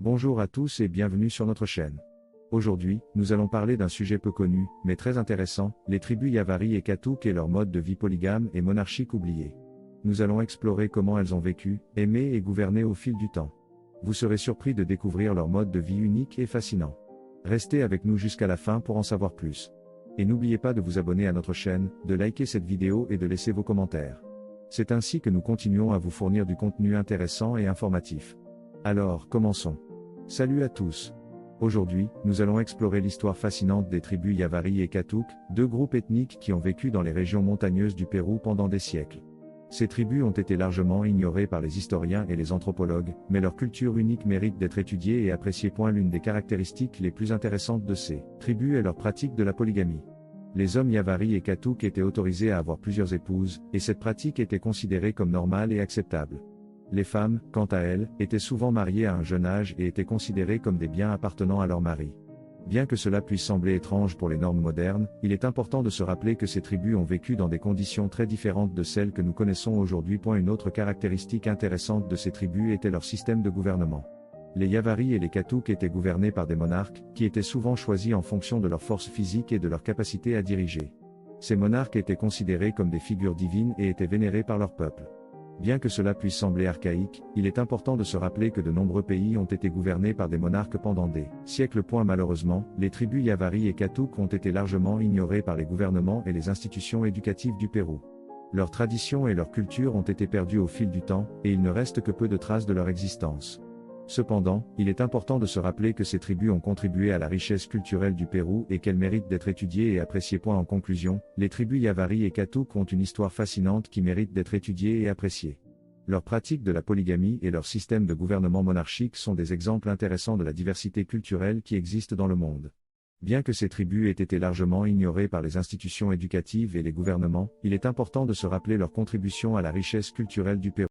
Bonjour à tous et bienvenue sur notre chaîne. Aujourd'hui, nous allons parler d'un sujet peu connu, mais très intéressant, les tribus Yavari et Katouk et leur mode de vie polygame et monarchique oublié. Nous allons explorer comment elles ont vécu, aimé et gouverné au fil du temps. Vous serez surpris de découvrir leur mode de vie unique et fascinant. Restez avec nous jusqu'à la fin pour en savoir plus. Et n'oubliez pas de vous abonner à notre chaîne, de liker cette vidéo et de laisser vos commentaires. C'est ainsi que nous continuons à vous fournir du contenu intéressant et informatif. Alors, commençons. Salut à tous. Aujourd'hui, nous allons explorer l'histoire fascinante des tribus Yavari et Katouk, deux groupes ethniques qui ont vécu dans les régions montagneuses du Pérou pendant des siècles. Ces tribus ont été largement ignorées par les historiens et les anthropologues, mais leur culture unique mérite d'être étudiée et appréciée. L'une des caractéristiques les plus intéressantes de ces tribus est leur pratique de la polygamie. Les hommes Yavari et Katouk étaient autorisés à avoir plusieurs épouses, et cette pratique était considérée comme normale et acceptable. Les femmes, quant à elles, étaient souvent mariées à un jeune âge et étaient considérées comme des biens appartenant à leur mari. Bien que cela puisse sembler étrange pour les normes modernes, il est important de se rappeler que ces tribus ont vécu dans des conditions très différentes de celles que nous connaissons aujourd'hui. Une autre caractéristique intéressante de ces tribus était leur système de gouvernement. Les Yavari et les Katouk étaient gouvernés par des monarques, qui étaient souvent choisis en fonction de leur force physique et de leur capacité à diriger. Ces monarques étaient considérés comme des figures divines et étaient vénérés par leur peuple. Bien que cela puisse sembler archaïque, il est important de se rappeler que de nombreux pays ont été gouvernés par des monarques pendant des siècles. Malheureusement, les tribus Yavari et Katouk ont été largement ignorées par les gouvernements et les institutions éducatives du Pérou. Leurs traditions et leur culture ont été perdues au fil du temps, et il ne reste que peu de traces de leur existence. Cependant, il est important de se rappeler que ces tribus ont contribué à la richesse culturelle du Pérou et qu'elles méritent d'être étudiées et appréciées. En conclusion, les tribus Yavari et Katouk ont une histoire fascinante qui mérite d'être étudiée et appréciée. Leur pratique de la polygamie et leur système de gouvernement monarchique sont des exemples intéressants de la diversité culturelle qui existe dans le monde. Bien que ces tribus aient été largement ignorées par les institutions éducatives et les gouvernements, il est important de se rappeler leur contribution à la richesse culturelle du Pérou.